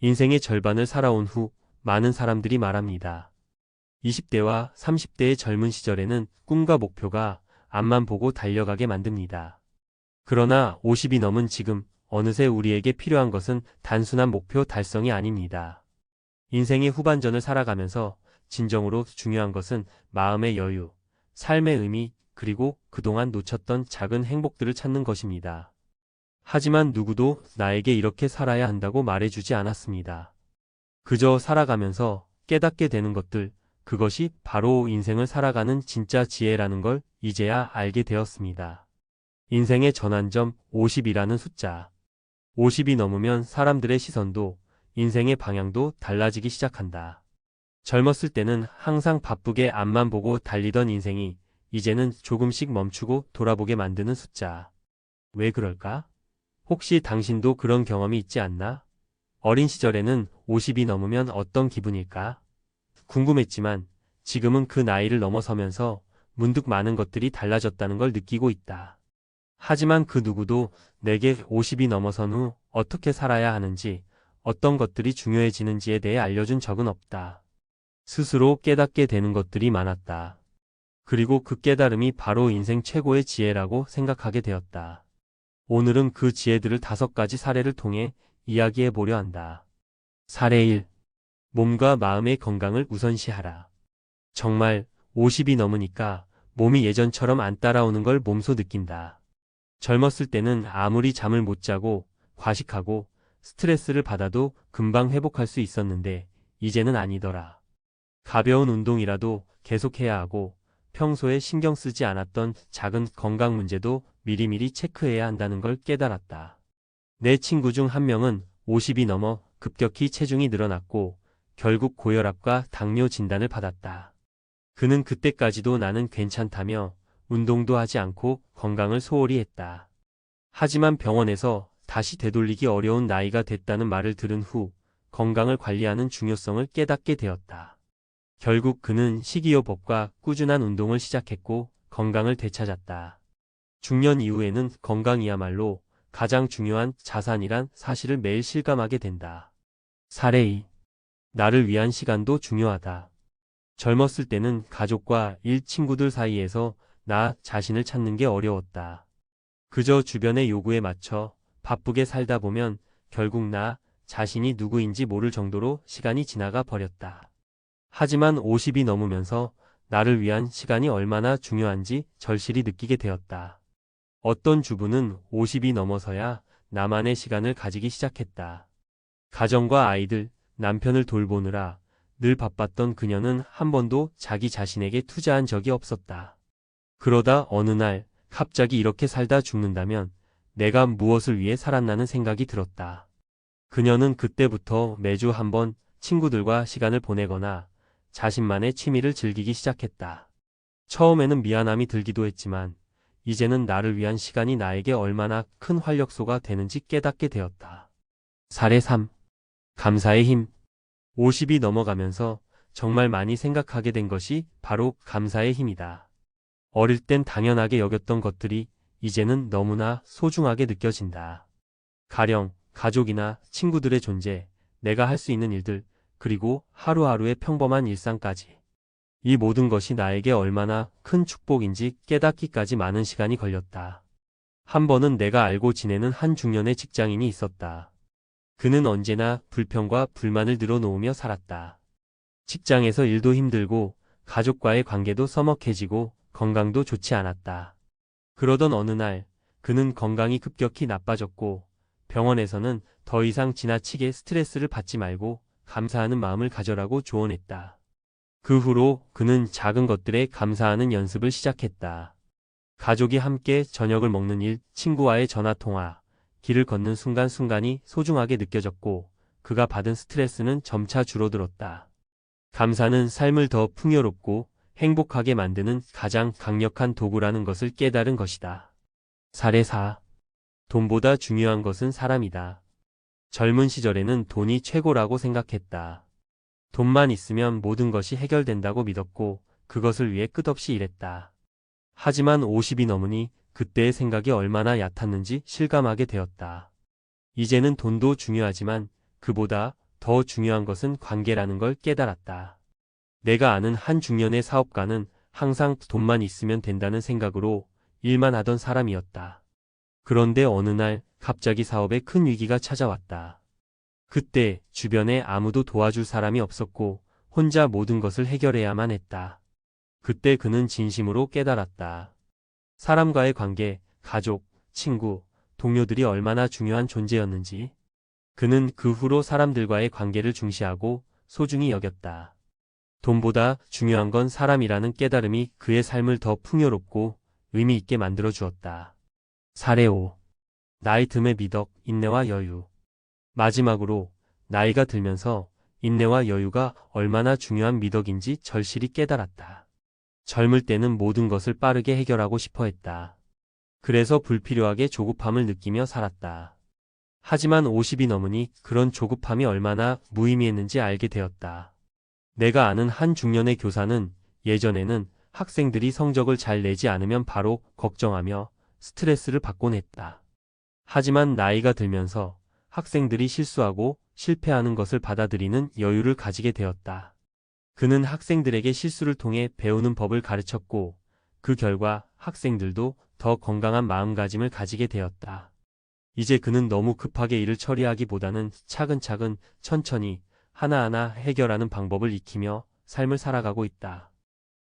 인생의 절반을 살아온 후 많은 사람들이 말합니다. 20대와 30대의 젊은 시절에는 꿈과 목표가 앞만 보고 달려가게 만듭니다. 그러나 50이 넘은 지금 어느새 우리에게 필요한 것은 단순한 목표 달성이 아닙니다. 인생의 후반전을 살아가면서 진정으로 중요한 것은 마음의 여유, 삶의 의미, 그리고 그동안 놓쳤던 작은 행복들을 찾는 것입니다. 하지만 누구도 나에게 이렇게 살아야 한다고 말해주지 않았습니다. 그저 살아가면서 깨닫게 되는 것들, 그것이 바로 인생을 살아가는 진짜 지혜라는 걸 이제야 알게 되었습니다. 인생의 전환점 50이라는 숫자. 50이 넘으면 사람들의 시선도 인생의 방향도 달라지기 시작한다. 젊었을 때는 항상 바쁘게 앞만 보고 달리던 인생이 이제는 조금씩 멈추고 돌아보게 만드는 숫자. 왜 그럴까? 혹시 당신도 그런 경험이 있지 않나? 어린 시절에는 50이 넘으면 어떤 기분일까? 궁금했지만 지금은 그 나이를 넘어서면서 문득 많은 것들이 달라졌다는 걸 느끼고 있다. 하지만 그 누구도 내게 50이 넘어선 후 어떻게 살아야 하는지, 어떤 것들이 중요해지는지에 대해 알려준 적은 없다. 스스로 깨닫게 되는 것들이 많았다. 그리고 그 깨달음이 바로 인생 최고의 지혜라고 생각하게 되었다. 오늘은 그 지혜들을 5가지 사례를 통해 이야기해 보려 한다. 사례 1. 몸과 마음의 건강을 우선시하라. 정말 50이 넘으니까 몸이 예전처럼 안 따라오는 걸 몸소 느낀다. 젊었을 때는 아무리 잠을 못 자고 과식하고 스트레스를 받아도 금방 회복할 수 있었는데 이제는 아니더라. 가벼운 운동이라도 계속해야 하고 평소에 신경 쓰지 않았던 작은 건강 문제도 미리미리 체크해야 한다는 걸 깨달았다. 내 친구 중 한 명은 50이 넘어 급격히 체중이 늘어났고 결국 고혈압과 당뇨 진단을 받았다. 그는 그때까지도 나는 괜찮다며 운동도 하지 않고 건강을 소홀히 했다. 하지만 병원에서 다시 되돌리기 어려운 나이가 됐다는 말을 들은 후 건강을 관리하는 중요성을 깨닫게 되었다. 결국 그는 식이요법과 꾸준한 운동을 시작했고 건강을 되찾았다. 중년 이후에는 건강이야말로 가장 중요한 자산이란 사실을 매일 실감하게 된다. 사례 2. 나를 위한 시간도 중요하다. 젊었을 때는 가족과 친구들 사이에서 나 자신을 찾는 게 어려웠다. 그저 주변의 요구에 맞춰 바쁘게 살다 보면 결국 나 자신이 누구인지 모를 정도로 시간이 지나가 버렸다. 하지만 50이 넘으면서 나를 위한 시간이 얼마나 중요한지 절실히 느끼게 되었다. 어떤 주부는 50이 넘어서야 나만의 시간을 가지기 시작했다. 가정과 아이들, 남편을 돌보느라 늘 바빴던 그녀는 한 번도 자기 자신에게 투자한 적이 없었다. 그러다 어느 날 갑자기 이렇게 살다 죽는다면 내가 무엇을 위해 살았나는 생각이 들었다. 그녀는 그때부터 매주 한 번 친구들과 시간을 보내거나 자신만의 취미를 즐기기 시작했다. 처음에는 미안함이 들기도 했지만 이제는 나를 위한 시간이 나에게 얼마나 큰 활력소가 되는지 깨닫게 되었다. 사례 3. 감사의 힘. 50이 넘어가면서 정말 많이 생각하게 된 것이 바로 감사의 힘이다. 어릴 땐 당연하게 여겼던 것들이 이제는 너무나 소중하게 느껴진다. 가령 가족이나 친구들의 존재, 내가 할 수 있는 일들, 그리고 하루하루의 평범한 일상까지. 이 모든 것이 나에게 얼마나 큰 축복인지 깨닫기까지 많은 시간이 걸렸다. 한 번은 내가 알고 지내는 한 중년의 직장인이 있었다. 그는 언제나 불평과 불만을 늘어놓으며 살았다. 직장에서 일도 힘들고 가족과의 관계도 서먹해지고 건강도 좋지 않았다. 그러던 어느 날 그는 건강이 급격히 나빠졌고 병원에서는 더 이상 지나치게 스트레스를 받지 말고 감사하는 마음을 가져라고 조언했다. 그 후로 그는 작은 것들에 감사하는 연습을 시작했다. 가족이 함께 저녁을 먹는 일, 친구와의 전화통화, 길을 걷는 순간순간이 소중하게 느껴졌고 그가 받은 스트레스는 점차 줄어들었다. 감사는 삶을 더 풍요롭고 행복하게 만드는 가장 강력한 도구라는 것을 깨달은 것이다. 사례 4. 돈보다 중요한 것은 사람이다. 젊은 시절에는 돈이 최고라고 생각했다. 돈만 있으면 모든 것이 해결된다고 믿었고 그것을 위해 끝없이 일했다. 하지만 50이 넘으니 그때의 생각이 얼마나 얕았는지 실감하게 되었다. 이제는 돈도 중요하지만 그보다 더 중요한 것은 관계라는 걸 깨달았다. 내가 아는 한 중년의 사업가는 항상 돈만 있으면 된다는 생각으로 일만 하던 사람이었다. 그런데 어느 날 갑자기 사업에 큰 위기가 찾아왔다. 그때 주변에 아무도 도와줄 사람이 없었고 혼자 모든 것을 해결해야만 했다. 그때 그는 진심으로 깨달았다. 사람과의 관계, 가족, 친구, 동료들이 얼마나 중요한 존재였는지. 그는 그 후로 사람들과의 관계를 중시하고 소중히 여겼다. 돈보다 중요한 건 사람이라는 깨달음이 그의 삶을 더 풍요롭고 의미 있게 만들어 주었다. 사례 5. 나이 듦의 미덕, 인내와 여유. 마지막으로 나이가 들면서 인내와 여유가 얼마나 중요한 미덕인지 절실히 깨달았다. 젊을 때는 모든 것을 빠르게 해결하고 싶어 했다. 그래서 불필요하게 조급함을 느끼며 살았다. 하지만 50이 넘으니 그런 조급함이 얼마나 무의미했는지 알게 되었다. 내가 아는 한 중년의 교사는 예전에는 학생들이 성적을 잘 내지 않으면 바로 걱정하며 스트레스를 받곤 했다. 하지만 나이가 들면서 학생들이 실수하고 실패하는 것을 받아들이는 여유를 가지게 되었다. 그는 학생들에게 실수를 통해 배우는 법을 가르쳤고 그 결과 학생들도 더 건강한 마음가짐을 가지게 되었다. 이제 그는 너무 급하게 일을 처리하기보다는 차근차근 천천히 하나하나 해결하는 방법을 익히며 삶을 살아가고 있다.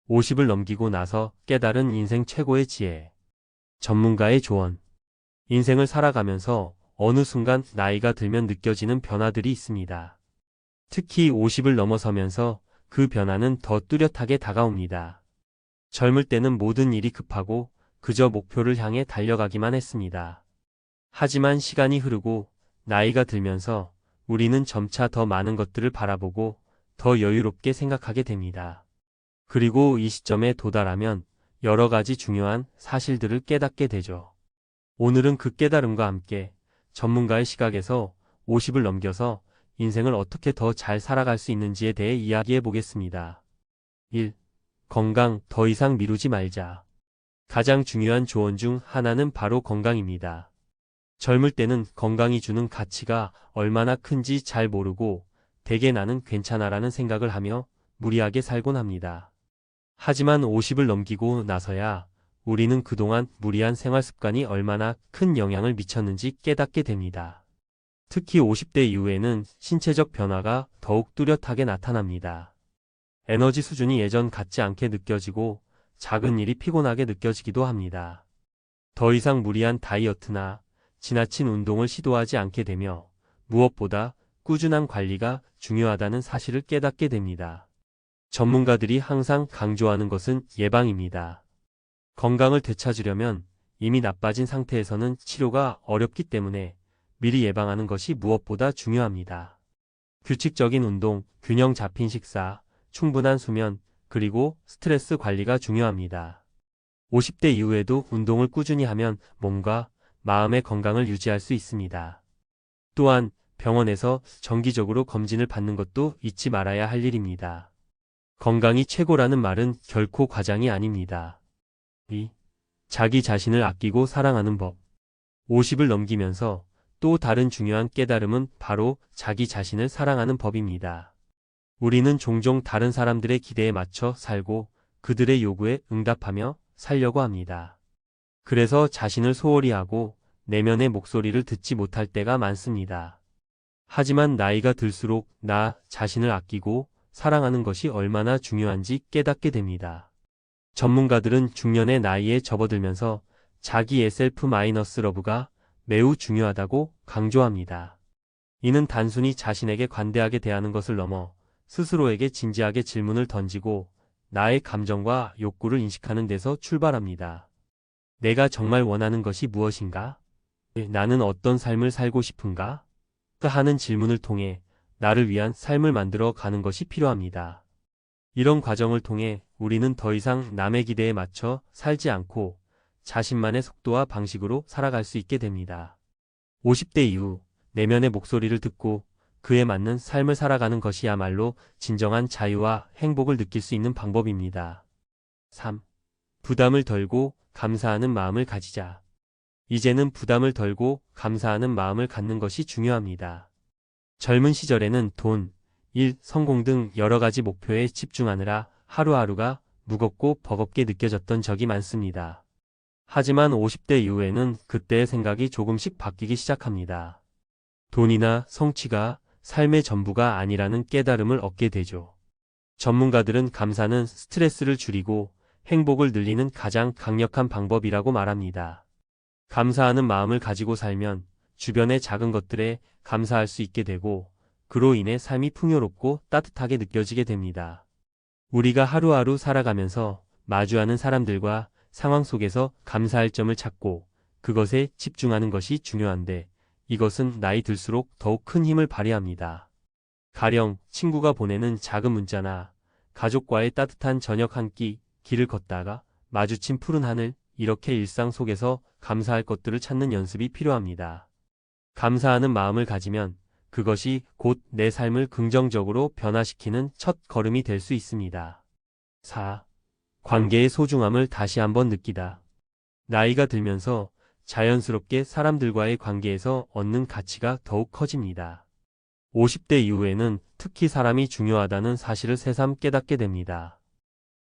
50을 넘기고 나서 깨달은 인생 최고의 지혜. 전문가의 조언. 인생을 살아가면서 어느 순간 나이가 들면 느껴지는 변화들이 있습니다. 특히 50을 넘어서면서 그 변화는 더 뚜렷하게 다가옵니다. 젊을 때는 모든 일이 급하고 그저 목표를 향해 달려가기만 했습니다. 하지만 시간이 흐르고 나이가 들면서 우리는 점차 더 많은 것들을 바라보고 더 여유롭게 생각하게 됩니다. 그리고 이 시점에 도달하면 여러 가지 중요한 사실들을 깨닫게 되죠. 오늘은 그 깨달음과 함께 전문가의 시각에서 50을 넘겨서 인생을 어떻게 더 잘 살아갈 수 있는지에 대해 이야기해 보겠습니다. 1. 건강, 더 이상 미루지 말자. 가장 중요한 조언 중 하나는 바로 건강입니다. 젊을 때는 건강이 주는 가치가 얼마나 큰지 잘 모르고 대개 나는 괜찮아라는 생각을 하며 무리하게 살곤 합니다. 하지만 50을 넘기고 나서야 우리는 그동안 무리한 생활 습관이 얼마나 큰 영향을 미쳤는지 깨닫게 됩니다. 특히 50대 이후에는 신체적 변화가 더욱 뚜렷하게 나타납니다. 에너지 수준이 예전 같지 않게 느껴지고 작은 일이 피곤하게 느껴지기도 합니다. 더 이상 무리한 다이어트나 지나친 운동을 시도하지 않게 되며 무엇보다 꾸준한 관리가 중요하다는 사실을 깨닫게 됩니다. 전문가들이 항상 강조하는 것은 예방입니다. 건강을 되찾으려면 이미 나빠진 상태에서는 치료가 어렵기 때문에 미리 예방하는 것이 무엇보다 중요합니다. 규칙적인 운동, 균형 잡힌 식사, 충분한 수면, 그리고 스트레스 관리가 중요합니다. 50대 이후에도 운동을 꾸준히 하면 몸과 마음의 건강을 유지할 수 있습니다. 또한 병원에서 정기적으로 검진을 받는 것도 잊지 말아야 할 일입니다. 건강이 최고라는 말은 결코 과장이 아닙니다. 2. 자기 자신을 아끼고 사랑하는 법. 50을 넘기면서 또 다른 중요한 깨달음은 바로 자기 자신을 사랑하는 법입니다. 우리는 종종 다른 사람들의 기대에 맞춰 살고 그들의 요구에 응답하며 살려고 합니다. 그래서 자신을 소홀히 하고 내면의 목소리를 듣지 못할 때가 많습니다. 하지만 나이가 들수록 나 자신을 아끼고 사랑하는 것이 얼마나 중요한지 깨닫게 됩니다. 전문가들은 중년의 나이에 접어들면서 자기의 셀프 마이너스 러브가 매우 중요하다고 강조합니다. 이는 단순히 자신에게 관대하게 대하는 것을 넘어 스스로에게 진지하게 질문을 던지고 나의 감정과 욕구를 인식하는 데서 출발합니다. 내가 정말 원하는 것이 무엇인가? 나는 어떤 삶을 살고 싶은가? 하는 질문을 통해 나를 위한 삶을 만들어 가는 것이 필요합니다. 이런 과정을 통해 우리는 더 이상 남의 기대에 맞춰 살지 않고 자신만의 속도와 방식으로 살아갈 수 있게 됩니다. 50대 이후 내면의 목소리를 듣고 그에 맞는 삶을 살아가는 것이야말로 진정한 자유와 행복을 느낄 수 있는 방법입니다. 3. 부담을 덜고 감사하는 마음을 가지자. 이제는 부담을 덜고 감사하는 마음을 갖는 것이 중요합니다. 젊은 시절에는 돈, 일, 성공 등 여러 가지 목표에 집중하느라 하루하루가 무겁고 버겁게 느껴졌던 적이 많습니다. 하지만 50대 이후에는 그때의 생각이 조금씩 바뀌기 시작합니다. 돈이나 성취가 삶의 전부가 아니라는 깨달음을 얻게 되죠. 전문가들은 감사는 스트레스를 줄이고 행복을 늘리는 가장 강력한 방법이라고 말합니다. 감사하는 마음을 가지고 살면 주변의 작은 것들에 감사할 수 있게 되고 그로 인해 삶이 풍요롭고 따뜻하게 느껴지게 됩니다. 우리가 하루하루 살아가면서 마주하는 사람들과 상황 속에서 감사할 점을 찾고 그것에 집중하는 것이 중요한데 이것은 나이 들수록 더욱 큰 힘을 발휘합니다. 가령 친구가 보내는 작은 문자나 가족과의 따뜻한 저녁 한 끼, 길을 걷다가 마주친 푸른 하늘, 이렇게 일상 속에서 감사할 것들을 찾는 연습이 필요합니다. 감사하는 마음을 가지면 그것이 곧 내 삶을 긍정적으로 변화시키는 첫 걸음이 될 수 있습니다. 4. 관계의 소중함을 다시 한번 느끼다. 나이가 들면서 자연스럽게 사람들과의 관계에서 얻는 가치가 더욱 커집니다. 50대 이후에는 특히 사람이 중요하다는 사실을 새삼 깨닫게 됩니다.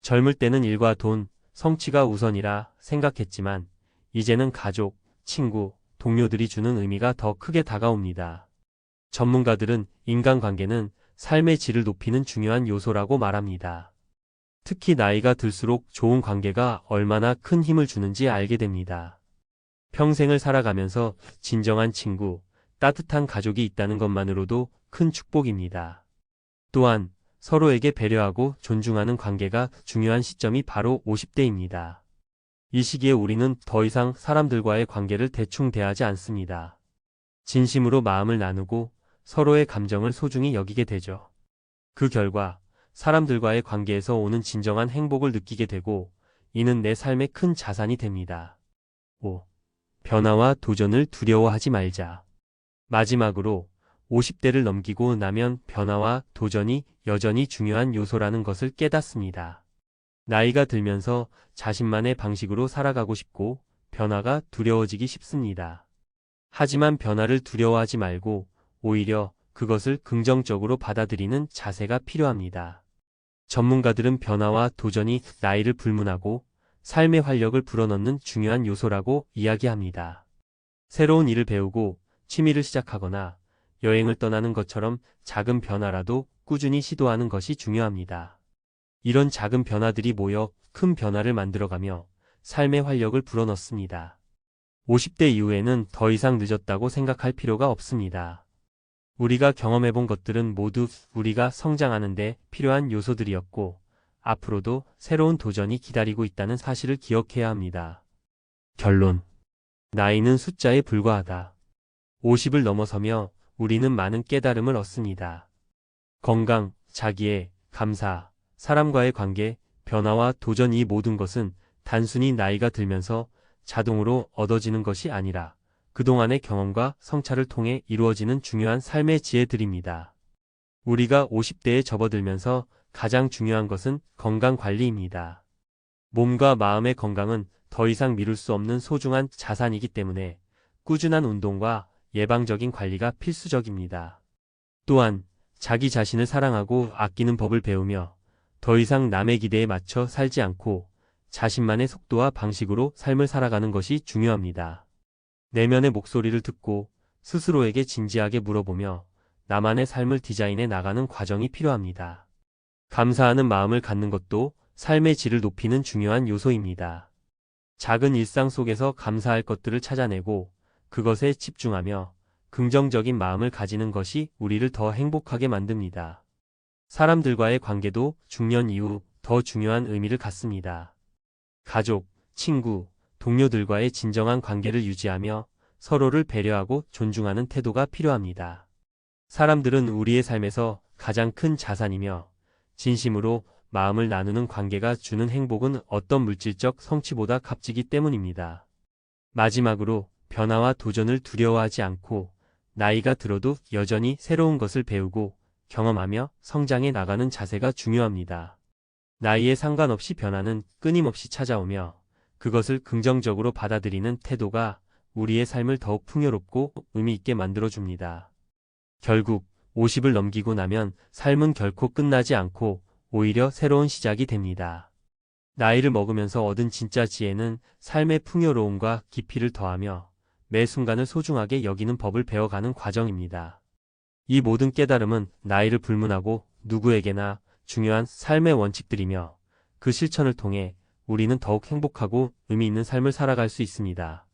젊을 때는 일과 돈, 성취가 우선이라 생각했지만 이제는 가족, 친구, 동료들이 주는 의미가 더 크게 다가옵니다. 전문가들은 인간관계는 삶의 질을 높이는 중요한 요소라고 말합니다. 특히 나이가 들수록 좋은 관계가 얼마나 큰 힘을 주는지 알게 됩니다. 평생을 살아가면서 진정한 친구, 따뜻한 가족이 있다는 것만으로도 큰 축복입니다. 또한 서로에게 배려하고 존중하는 관계가 중요한 시점이 바로 50대입니다. 이 시기에 우리는 더 이상 사람들과의 관계를 대충 대하지 않습니다. 진심으로 마음을 나누고 서로의 감정을 소중히 여기게 되죠. 그 결과 사람들과의 관계에서 오는 진정한 행복을 느끼게 되고 이는 내 삶의 큰 자산이 됩니다. 5. 변화와 도전을 두려워하지 말자. 마지막으로 50대를 넘기고 나면 변화와 도전이 여전히 중요한 요소라는 것을 깨닫습니다. 나이가 들면서 자신만의 방식으로 살아가고 싶고 변화가 두려워지기 쉽습니다. 하지만 변화를 두려워하지 말고 오히려 그것을 긍정적으로 받아들이는 자세가 필요합니다. 전문가들은 변화와 도전이 나이를 불문하고 삶의 활력을 불어넣는 중요한 요소라고 이야기합니다. 새로운 일을 배우고 취미를 시작하거나 여행을 떠나는 것처럼 작은 변화라도 꾸준히 시도하는 것이 중요합니다. 이런 작은 변화들이 모여 큰 변화를 만들어가며 삶의 활력을 불어넣습니다. 50대 이후에는 더 이상 늦었다고 생각할 필요가 없습니다. 우리가 경험해본 것들은 모두 우리가 성장하는 데 필요한 요소들이었고 앞으로도 새로운 도전이 기다리고 있다는 사실을 기억해야 합니다. 결론. 나이는 숫자에 불과하다. 50을 넘어서며 우리는 많은 깨달음을 얻습니다. 건강, 자기애, 감사, 사람과의 관계, 변화와 도전 이 모든 것은 단순히 나이가 들면서 자동으로 얻어지는 것이 아니라 그동안의 경험과 성찰을 통해 이루어지는 중요한 삶의 지혜들입니다. 우리가 50대에 접어들면서 가장 중요한 것은 건강 관리입니다. 몸과 마음의 건강은 더 이상 미룰 수 없는 소중한 자산이기 때문에 꾸준한 운동과 예방적인 관리가 필수적입니다. 또한 자기 자신을 사랑하고 아끼는 법을 배우며 더 이상 남의 기대에 맞춰 살지 않고 자신만의 속도와 방식으로 삶을 살아가는 것이 중요합니다. 내면의 목소리를 듣고 스스로에게 진지하게 물어보며 나만의 삶을 디자인해 나가는 과정이 필요합니다. 감사하는 마음을 갖는 것도 삶의 질을 높이는 중요한 요소입니다. 작은 일상 속에서 감사할 것들을 찾아내고 그것에 집중하며 긍정적인 마음을 가지는 것이 우리를 더 행복하게 만듭니다. 사람들과의 관계도 중년 이후 더 중요한 의미를 갖습니다. 가족, 친구, 동료들과의 진정한 관계를 유지하며 서로를 배려하고 존중하는 태도가 필요합니다. 사람들은 우리의 삶에서 가장 큰 자산이며 진심으로 마음을 나누는 관계가 주는 행복은 어떤 물질적 성취보다 값지기 때문입니다. 마지막으로 변화와 도전을 두려워하지 않고 나이가 들어도 여전히 새로운 것을 배우고 경험하며 성장해 나가는 자세가 중요합니다. 나이에 상관없이 변화는 끊임없이 찾아오며 그것을 긍정적으로 받아들이는 태도가 우리의 삶을 더욱 풍요롭고 의미 있게 만들어줍니다. 결국 50을 넘기고 나면 삶은 결코 끝나지 않고 오히려 새로운 시작이 됩니다. 나이를 먹으면서 얻은 진짜 지혜는 삶의 풍요로움과 깊이를 더하며 매 순간을 소중하게 여기는 법을 배워가는 과정입니다. 이 모든 깨달음은 나이를 불문하고 누구에게나 중요한 삶의 원칙들이며 그 실천을 통해 우리는 더욱 행복하고 의미 있는 삶을 살아갈 수 있습니다.